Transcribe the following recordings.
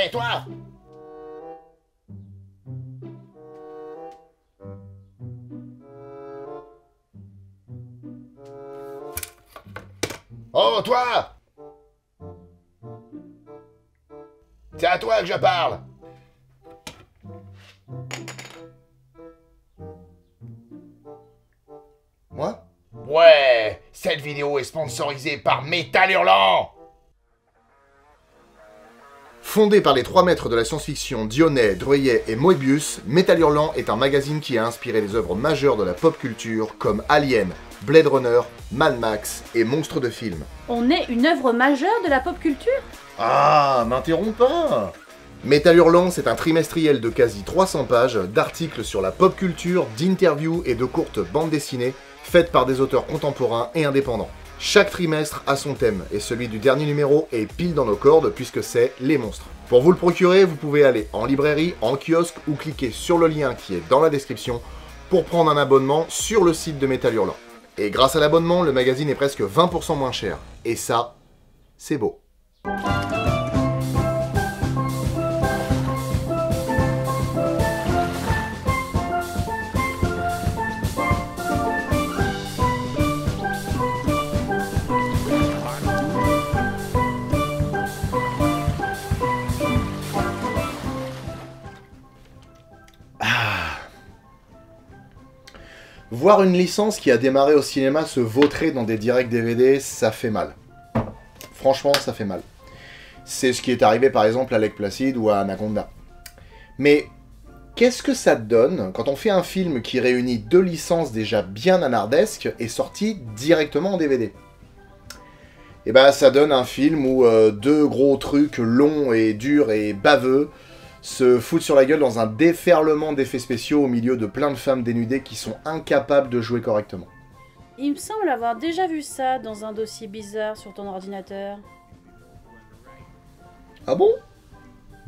Hé, toi! Oh, toi! C'est à toi que je parle! Moi? Ouais! Cette vidéo est sponsorisée par Métal Hurlant! Fondé par les trois maîtres de la science-fiction Dionnet, Druillet et Moebius, Métal Hurlant est un magazine qui a inspiré les œuvres majeures de la pop culture comme Alien, Blade Runner, Mad Max et Monstres de film. On est une œuvre majeure de la pop culture? Ah, m'interromps pas! Métal Hurlant, c'est un trimestriel de quasi 300 pages d'articles sur la pop culture, d'interviews et de courtes bandes dessinées faites par des auteurs contemporains et indépendants. Chaque trimestre a son thème, et celui du dernier numéro est pile dans nos cordes puisque c'est les monstres. Pour vous le procurer, vous pouvez aller en librairie, en kiosque ou cliquer sur le lien qui est dans la description pour prendre un abonnement sur le site de Métal Hurlant. Et grâce à l'abonnement, le magazine est presque 20% moins cher. Et ça, c'est beau. Voir une licence qui a démarré au cinéma se vautrer dans des directs DVD, ça fait mal. Franchement, ça fait mal. C'est ce qui est arrivé par exemple à Lake Placid ou à Anaconda. Mais qu'est-ce que ça donne quand on fait un film qui réunit deux licences déjà bien nanardesques et sorti directement en DVD? Et bah ça donne un film où deux gros trucs longs et durs et baveux se foutent sur la gueule dans un déferlement d'effets spéciaux au milieu de plein de femmes dénudées qui sont incapables de jouer correctement. Il me semble avoir déjà vu ça dans un dossier bizarre sur ton ordinateur. Ah bon?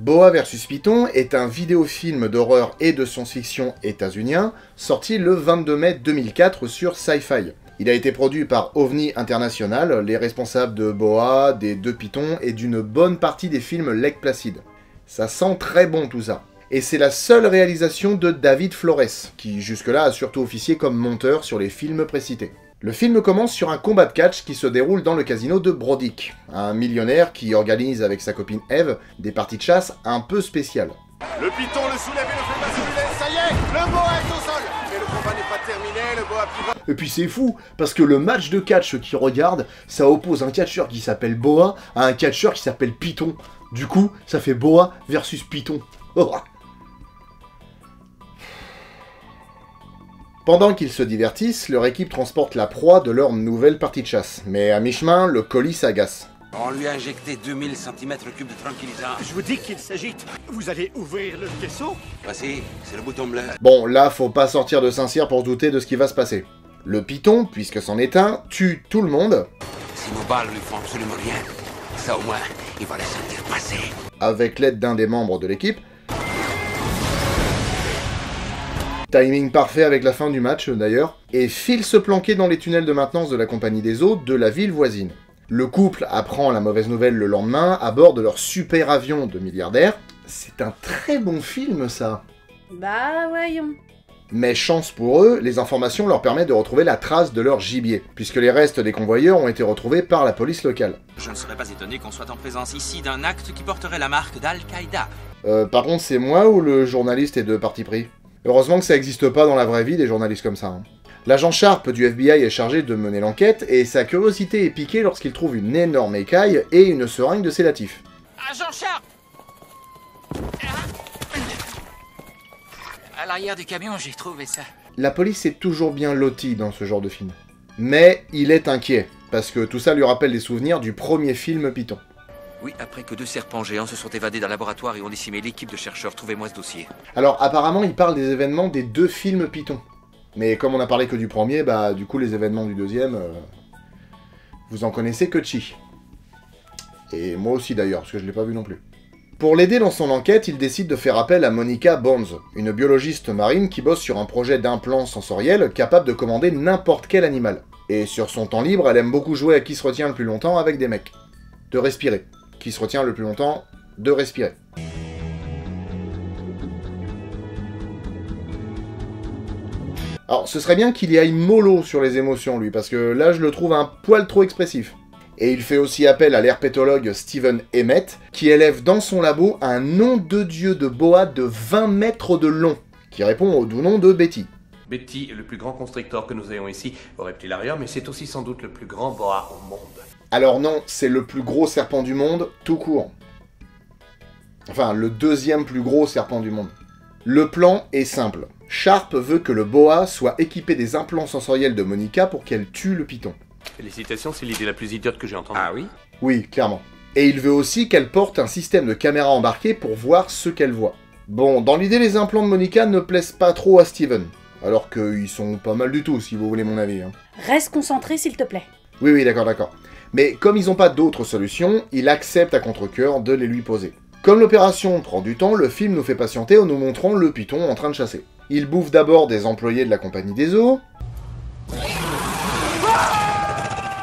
Boa vs Python est un vidéofilm d'horreur et de science-fiction états-unien sorti le 22 mai 2004 sur Sci-Fi. Il a été produit par OVNI International, les responsables de Boa, des deux Pythons et d'une bonne partie des films Lake Placid. Ça sent très bon tout ça. Et c'est la seule réalisation de David Flores, qui jusque-là a surtout officié comme monteur sur les films précités. Le film commence sur un combat de catch qui se déroule dans le casino de Brodick, un millionnaire qui organise avec sa copine Eve des parties de chasse un peu spéciales. Le python le soulève et le fait basculer, ça y est, le boa est au sol. Mais le combat n'est pas terminé, le boa pivot. Et puis c'est fou, parce que le match de catch qu'il regarde, ça oppose un catcheur qui s'appelle Boa à un catcheur qui s'appelle Python. Du coup, ça fait Boa versus Python. Oh. Pendant qu'ils se divertissent, leur équipe transporte la proie de leur nouvelle partie de chasse. Mais à mi-chemin, le colis s'agace. On lui a injecté 2000 cm3 de tranquillisant. Je vous dis qu'il s'agite. Vous allez ouvrir le caisseau? Voici, c'est le bouton bleu. Bon, là, faut pas sortir de Saint-Cyr pour douter de ce qui va se passer. Le python, puisque c'en est un, tue tout le monde. Si nos balles lui font absolument rien, ça au moins, il va les sentir passer. Avec l'aide d'un des membres de l'équipe. Timing parfait avec la fin du match, d'ailleurs. Et file se planquer dans les tunnels de maintenance de la Compagnie des Eaux de la ville voisine. Le couple apprend la mauvaise nouvelle le lendemain à bord de leur super avion de milliardaire. C'est un très bon film, ça. Bah voyons. Mais chance pour eux, les informations leur permettent de retrouver la trace de leur gibier, puisque les restes des convoyeurs ont été retrouvés par la police locale. Je ne serais pas étonné qu'on soit en présence ici d'un acte qui porterait la marque d'Al-Qaïda. Par contre, c'est moi ou le journaliste est de parti pris? Heureusement que ça n'existe pas dans la vraie vie, des journalistes comme ça. Hein. L'agent Sharp du FBI est chargé de mener l'enquête, et sa curiosité est piquée lorsqu'il trouve une énorme écaille et une seringue de sédatif. Agent Sharp! À l'arrière du camion, j'ai trouvé ça. La police est toujours bien lotie dans ce genre de film. Mais il est inquiet, parce que tout ça lui rappelle les souvenirs du premier film Python. Oui, après que deux serpents géants se sont évadés d'un laboratoire et ont décimé l'équipe de chercheurs, trouvez-moi ce dossier. Alors apparemment il parle des événements des deux films Python. Mais comme on a parlé que du premier, bah du coup les événements du deuxième, vous en connaissez que Chi. Et moi aussi d'ailleurs, parce que je l'ai pas vu non plus. Pour l'aider dans son enquête, il décide de faire appel à Monica Bonds, une biologiste marine qui bosse sur un projet d'implant sensoriel capable de commander n'importe quel animal. Et sur son temps libre, elle aime beaucoup jouer à qui se retient le plus longtemps avec des mecs. De respirer. Qui se retient le plus longtemps de respirer. Alors, ce serait bien qu'il y aille mollo sur les émotions, lui, parce que là, je le trouve un poil trop expressif. Et il fait aussi appel à l'herpétologue Steven Emmett, qui élève dans son labo un nom de dieu de boa de 20 mètres de long, qui répond au doux nom de Betty. Betty est le plus grand constrictor que nous ayons ici au reptilarium, mais c'est aussi sans doute le plus grand boa au monde. Alors non, c'est le plus gros serpent du monde, tout court. Enfin, le deuxième plus gros serpent du monde. Le plan est simple. Sharp veut que le boa soit équipé des implants sensoriels de Monica pour qu'elle tue le python. Félicitations, c'est l'idée la plus idiote que j'ai entendue. Ah oui? Oui, clairement. Et il veut aussi qu'elle porte un système de caméra embarqué pour voir ce qu'elle voit. Bon, dans l'idée, les implants de Monica ne plaisent pas trop à Steven. Alors qu'ils sont pas mal du tout, si vous voulez mon avis. Hein. Reste concentré, s'il te plaît. Oui, d'accord. Mais comme ils n'ont pas d'autres solutions, il accepte à contre-cœur de les lui poser. Comme l'opération prend du temps, le film nous fait patienter en nous montrant le python en train de chasser. Il bouffe d'abord des employés de la compagnie des eaux,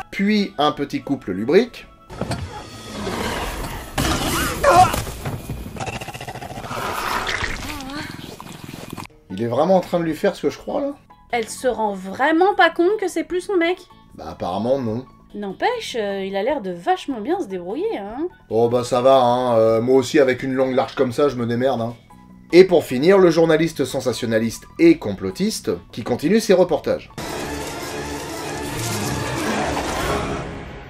puis un petit couple lubrique, il est vraiment en train de lui faire ce que je crois, là? Elle se rend vraiment pas compte que c'est plus son mec? Bah apparemment non. N'empêche, il a l'air de vachement bien se débrouiller, hein. Oh bah ça va, hein, moi aussi avec une langue large comme ça, je me démerde, hein. Et pour finir, le journaliste sensationnaliste et complotiste qui continue ses reportages.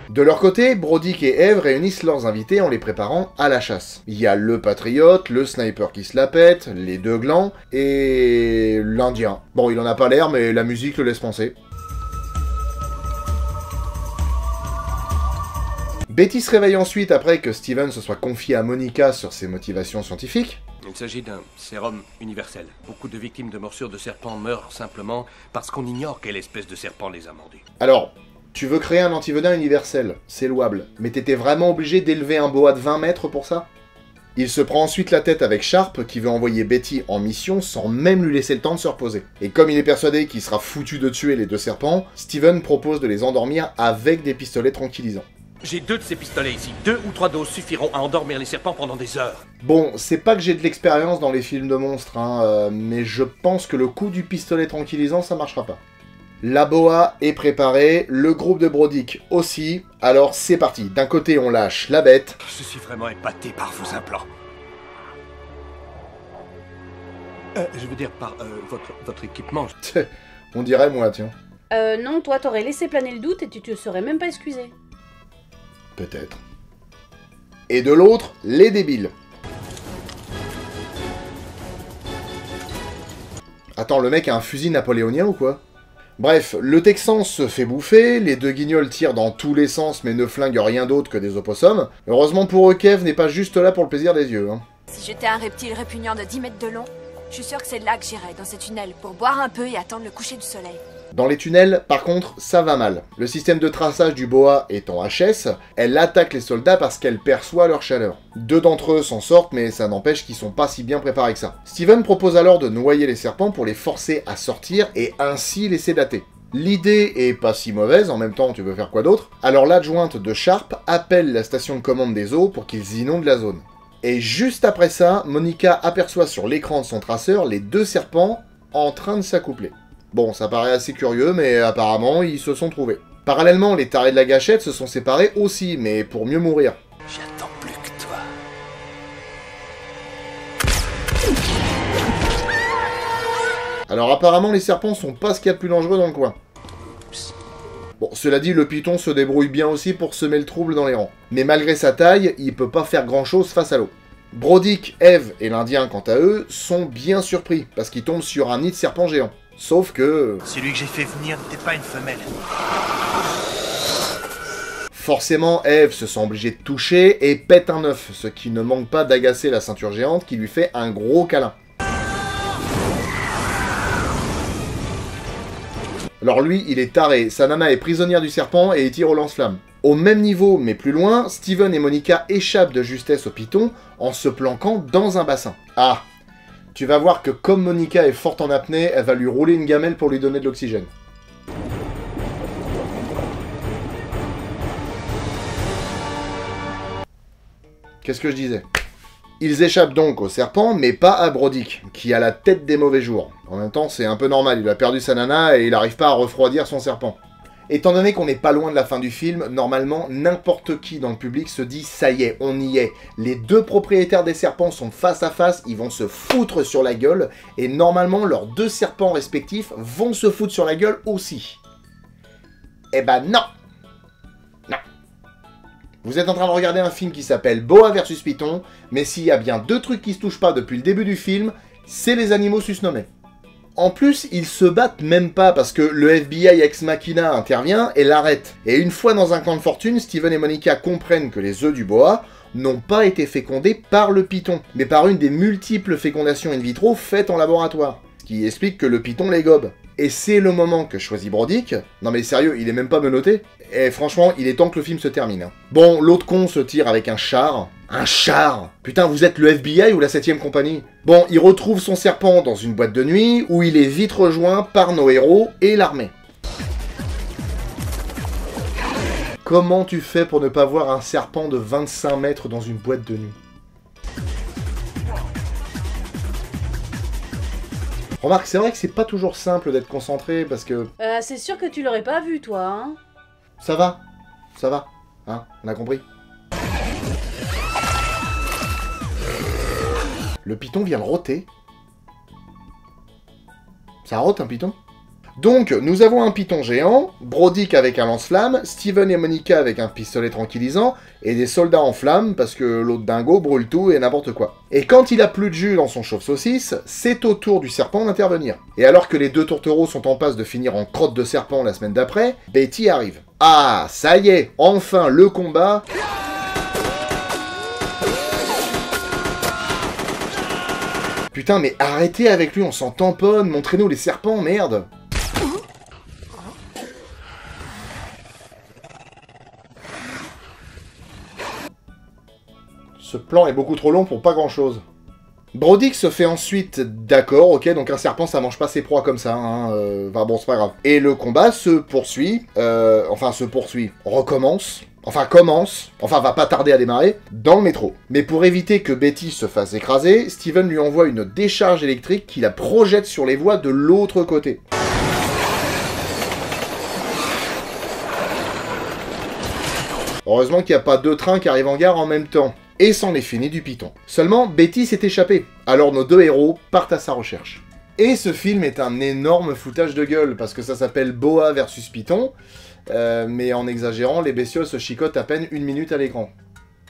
De leur côté, Brodick et Eve réunissent leurs invités en les préparant à la chasse. Il y a le patriote, le sniper qui se la pète, les deux glands, et l'Indien. Bon, il en a pas l'air, mais la musique le laisse penser. Betty se réveille ensuite après que Steven se soit confié à Monica sur ses motivations scientifiques. Il s'agit d'un sérum universel. Beaucoup de victimes de morsures de serpents meurent simplement parce qu'on ignore quelle espèce de serpent les a mordus. Alors, tu veux créer un antivenin universel, c'est louable, mais t'étais vraiment obligé d'élever un boa de 20 mètres pour ça? Il se prend ensuite la tête avec Sharp, qui veut envoyer Betty en mission sans même lui laisser le temps de se reposer. Et comme il est persuadé qu'il sera foutu de tuer les deux serpents, Steven propose de les endormir avec des pistolets tranquillisants. J'ai 2 de ces pistolets ici. 2 ou 3 doses suffiront à endormir les serpents pendant des heures. Bon, c'est pas que j'ai de l'expérience dans les films de monstres, hein, mais je pense que le coup du pistolet tranquillisant, ça marchera pas. La boa est préparée, le groupe de Brodick aussi, alors c'est parti. D'un côté, on lâche la bête. Je suis vraiment épaté par vos implants. Je veux dire par votre équipement. On dirait moi, tiens. Non, toi t'aurais laissé planer le doute et tu te serais même pas excusé. Peut-être. Et de l'autre, les débiles. Attends, le mec a un fusil napoléonien ou quoi? Bref, le Texan se fait bouffer, les deux guignols tirent dans tous les sens mais ne flinguent rien d'autre que des opossums. Heureusement pour eux, Kev n'est pas juste là pour le plaisir des yeux. Hein. Si j'étais un reptile répugnant de 10 mètres de long, je suis sûr que c'est là que j'irais, dans ces tunnels, pour boire un peu et attendre le coucher du soleil. Dans les tunnels, par contre, ça va mal. Le système de traçage du boa est en HS, elle attaque les soldats parce qu'elle perçoit leur chaleur. 2 d'entre eux s'en sortent, mais ça n'empêche qu'ils sont pas si bien préparés que ça. Steven propose alors de noyer les serpents pour les forcer à sortir et ainsi les sédater. L'idée est pas si mauvaise, en même temps tu veux faire quoi d'autre? Alors l'adjointe de Sharp appelle la station de commande des eaux pour qu'ils inondent la zone. Et juste après ça, Monica aperçoit sur l'écran de son traceur les 2 serpents en train de s'accoupler. Bon, ça paraît assez curieux, mais apparemment, ils se sont trouvés. Parallèlement, les tarés de la gâchette se sont séparés aussi, mais pour mieux mourir. J'attends plus que toi. Alors apparemment, les serpents sont pas ce qu'il y a de plus dangereux dans le coin. Bon, cela dit, le python se débrouille bien aussi pour semer le trouble dans les rangs. Mais malgré sa taille, il peut pas faire grand-chose face à l'eau. Brodick, Eve et l'Indien, quant à eux, sont bien surpris, parce qu'ils tombent sur un nid de serpent géant. Sauf que... Celui que j'ai fait venir n'était pas une femelle. Forcément, Eve se sent obligée de toucher et pète un œuf, ce qui ne manque pas d'agacer la ceinture géante qui lui fait un gros câlin. Alors lui, il est taré, sa nana est prisonnière du serpent et il tire au lance-flamme. Au même niveau, mais plus loin, Steven et Monica échappent de justesse au python en se planquant dans un bassin. Ah, tu vas voir que comme Monica est forte en apnée, elle va lui rouler une gamelle pour lui donner de l'oxygène. Qu'est-ce que je disais? Ils échappent donc au serpent, mais pas à Brodick, qui a la tête des mauvais jours. En même temps, c'est un peu normal, il a perdu sa nana et il n'arrive pas à refroidir son serpent. Étant donné qu'on n'est pas loin de la fin du film, normalement, n'importe qui dans le public se dit « ça y est, on y est ». Les deux propriétaires des serpents sont face à face, ils vont se foutre sur la gueule, et normalement, leurs deux serpents respectifs vont se foutre sur la gueule aussi. Eh ben non! Non. Vous êtes en train de regarder un film qui s'appelle Boa versus Python, mais s'il y a bien deux trucs qui se touchent pas depuis le début du film, c'est les animaux susnommés. En plus, ils se battent même pas parce que le FBI ex machina intervient et l'arrête. Et une fois dans un camp de fortune, Steven et Monica comprennent que les œufs du boa n'ont pas été fécondés par le python, mais par une des multiples fécondations in vitro faites en laboratoire. Ce qui explique que le python les gobe. Et c'est le moment que choisit Brodick. Non mais sérieux, il est même pas menotté. Et franchement, il est temps que le film se termine. Bon, l'autre con se tire avec un char. Un char! Putain, vous êtes le FBI ou la 7ème compagnie? Bon, il retrouve son serpent dans une boîte de nuit, où il est vite rejoint par nos héros et l'armée. Comment tu fais pour ne pas voir un serpent de 25 mètres dans une boîte de nuit? Remarque, c'est vrai que c'est pas toujours simple d'être concentré, parce que... C'est sûr que tu l'aurais pas vu, toi, hein? Ça va, hein, on a compris. Le python vient de roter. Ça rote un python? Donc, nous avons un python géant, Brodick avec un lance-flamme, Steven et Monica avec un pistolet tranquillisant, et des soldats en flammes, parce que l'autre dingo brûle tout et n'importe quoi. Et quand il a plus de jus dans son chauffe-saucisse, c'est au tour du serpent d'intervenir. Et alors que les deux tourtereaux sont en passe de finir en crotte de serpent la semaine d'après, Betty arrive. Ah, ça y est, enfin le combat. Putain, mais arrêtez avec lui, on s'en tamponne, montrez-nous les serpents, merde. Ce plan est beaucoup trop long pour pas grand-chose. Brodick se fait ensuite d'accord, ok, donc un serpent ça mange pas ses proies comme ça, hein, enfin bon c'est pas grave. Et le combat se poursuit, recommence, va pas tarder à démarrer, dans le métro. Mais pour éviter que Betty se fasse écraser, Steven lui envoie une décharge électrique qui la projette sur les voies de l'autre côté. Heureusement qu'il n'y a pas deux trains qui arrivent en gare en même temps. Et c'en est fini du python. Seulement, Betty s'est échappée, alors nos deux héros partent à sa recherche. Et ce film est un énorme foutage de gueule, parce que ça s'appelle Boa versus Python, mais en exagérant, les bestioles se chicotent à peine 1 minute à l'écran.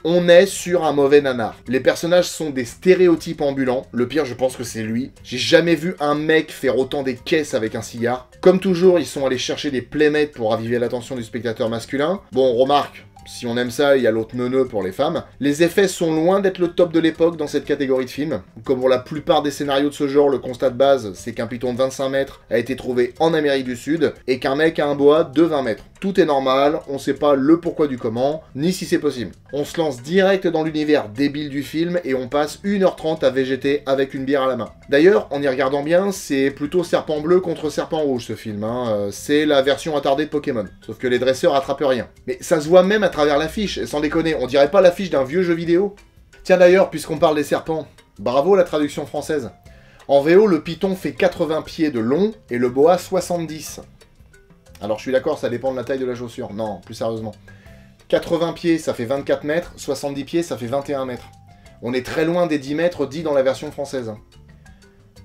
On est sur un mauvais nanar. Les personnages sont des stéréotypes ambulants, le pire je pense que c'est lui. J'ai jamais vu un mec faire autant des caisses avec un cigare. Comme toujours, ils sont allés chercher des playmates pour raviver l'attention du spectateur masculin. Bon, remarque, si on aime ça, il y a l'autre neuneu pour les femmes. Les effets sont loin d'être le top de l'époque dans cette catégorie de films. Comme pour la plupart des scénarios de ce genre, le constat de base, c'est qu'un python de 25 mètres a été trouvé en Amérique du Sud, et qu'un mec a un boa de 20 mètres. Tout est normal, on sait pas le pourquoi du comment, ni si c'est possible. On se lance direct dans l'univers débile du film, et on passe 1h30 à végéter avec une bière à la main. D'ailleurs, en y regardant bien, c'est plutôt serpent bleu contre serpent rouge ce film, hein. C'est la version attardée de Pokémon. Sauf que les dresseurs attrapent rien. Mais ça se voit même à travers l'affiche, et sans déconner, on dirait pas l'affiche d'un vieux jeu vidéo. Tiens d'ailleurs, puisqu'on parle des serpents, bravo la traduction française. En VO, le python fait 80 pieds de long, et le boa 70. Alors je suis d'accord, ça dépend de la taille de la chaussure. Non, plus sérieusement. 80 pieds, ça fait 24 mètres, 70 pieds, ça fait 21 mètres. On est très loin des 10 mètres dits dans la version française.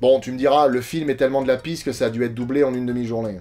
Bon, tu me diras, le film est tellement de la pisse que ça a dû être doublé en une demi-journée.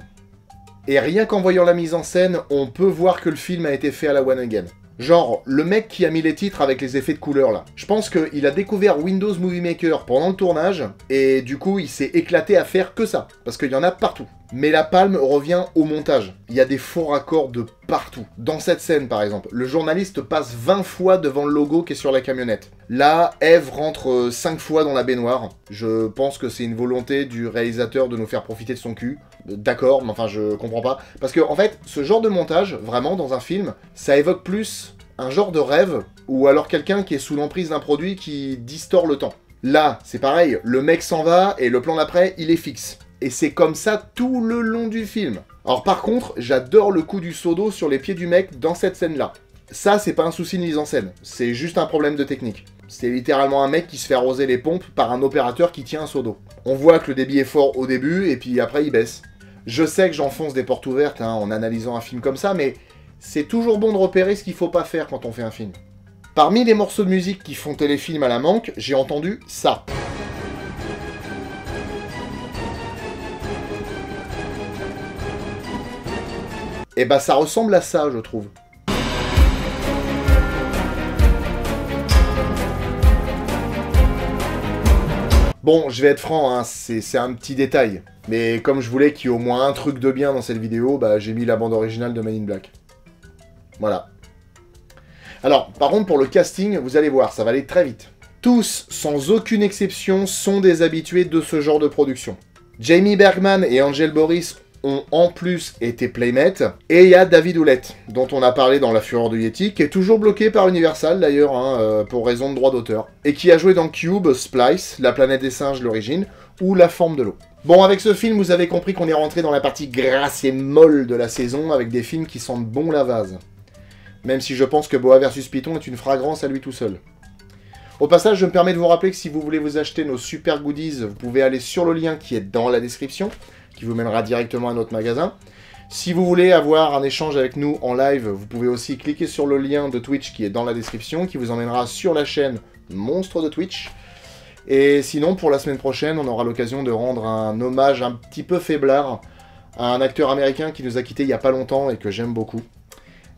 Et rien qu'en voyant la mise en scène, on peut voir que le film a été fait à la one again. Genre, le mec qui a mis les titres avec les effets de couleur là. Je pense qu'il a découvert Windows Movie Maker pendant le tournage, et du coup il s'est éclaté à faire que ça, parce qu'il y en a partout. Mais la palme revient au montage. Il y a des faux raccords de partout. Dans cette scène par exemple, le journaliste passe 20 fois devant le logo qui est sur la camionnette. Là, Eve rentre 5 fois dans la baignoire. Je pense que c'est une volonté du réalisateur de nous faire profiter de son cul. D'accord, mais enfin je comprends pas. Parce que en fait, ce genre de montage, vraiment dans un film, ça évoque plus un genre de rêve, ou alors quelqu'un qui est sous l'emprise d'un produit qui distord le temps. Là, c'est pareil, le mec s'en va et le plan d'après, il est fixe. Et c'est comme ça tout le long du film. Alors par contre, j'adore le coup du seau d'eau sur les pieds du mec dans cette scène-là. Ça, c'est pas un souci de mise en scène, c'est juste un problème de technique. C'est littéralement un mec qui se fait arroser les pompes par un opérateur qui tient un seau d'eau. On voit que le débit est fort au début, et puis après il baisse. Je sais que j'enfonce des portes ouvertes hein, en analysant un film comme ça, mais c'est toujours bon de repérer ce qu'il faut pas faire quand on fait un film. Parmi les morceaux de musique qui font téléfilm à la manque, j'ai entendu ça. Et bah ça ressemble à ça, je trouve. Bon, je vais être franc, hein, c'est un petit détail. Mais comme je voulais qu'il y ait au moins un truc de bien dans cette vidéo, bah j'ai mis la bande originale de Men in Black. Voilà. Alors, par contre, pour le casting, vous allez voir, ça va aller très vite. Tous, sans aucune exception, sont des habitués de ce genre de production. Jamie Bergman et Angel Boris ont en plus été playmates, et il y a David Hewlett, dont on a parlé dans La Fureur du Yeti, qui est toujours bloqué par Universal d'ailleurs, hein, pour raison de droit d'auteur, et qui a joué dans Cube, Splice, La planète des singes, l'origine, ou La forme de l'eau. Bon, avec ce film, vous avez compris qu'on est rentré dans la partie grasse et molle de la saison, avec des films qui sentent bon la vase. Même si je pense que Boa vs Python est une fragrance à lui tout seul. Au passage, je me permets de vous rappeler que si vous voulez vous acheter nos super goodies, vous pouvez aller sur le lien qui est dans la description, qui vous mènera directement à notre magasin. Si vous voulez avoir un échange avec nous en live, vous pouvez aussi cliquer sur le lien de Twitch qui est dans la description, qui vous emmènera sur la chaîne Monstre de Twitch. Et sinon, pour la semaine prochaine, on aura l'occasion de rendre un hommage un petit peu faiblard à un acteur américain qui nous a quittés il n'y a pas longtemps et que j'aime beaucoup.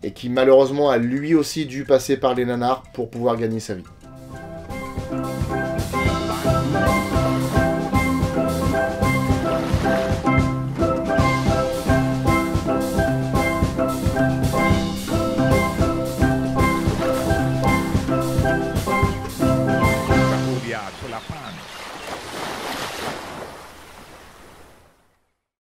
Et qui malheureusement a lui aussi dû passer par les nanars pour pouvoir gagner sa vie.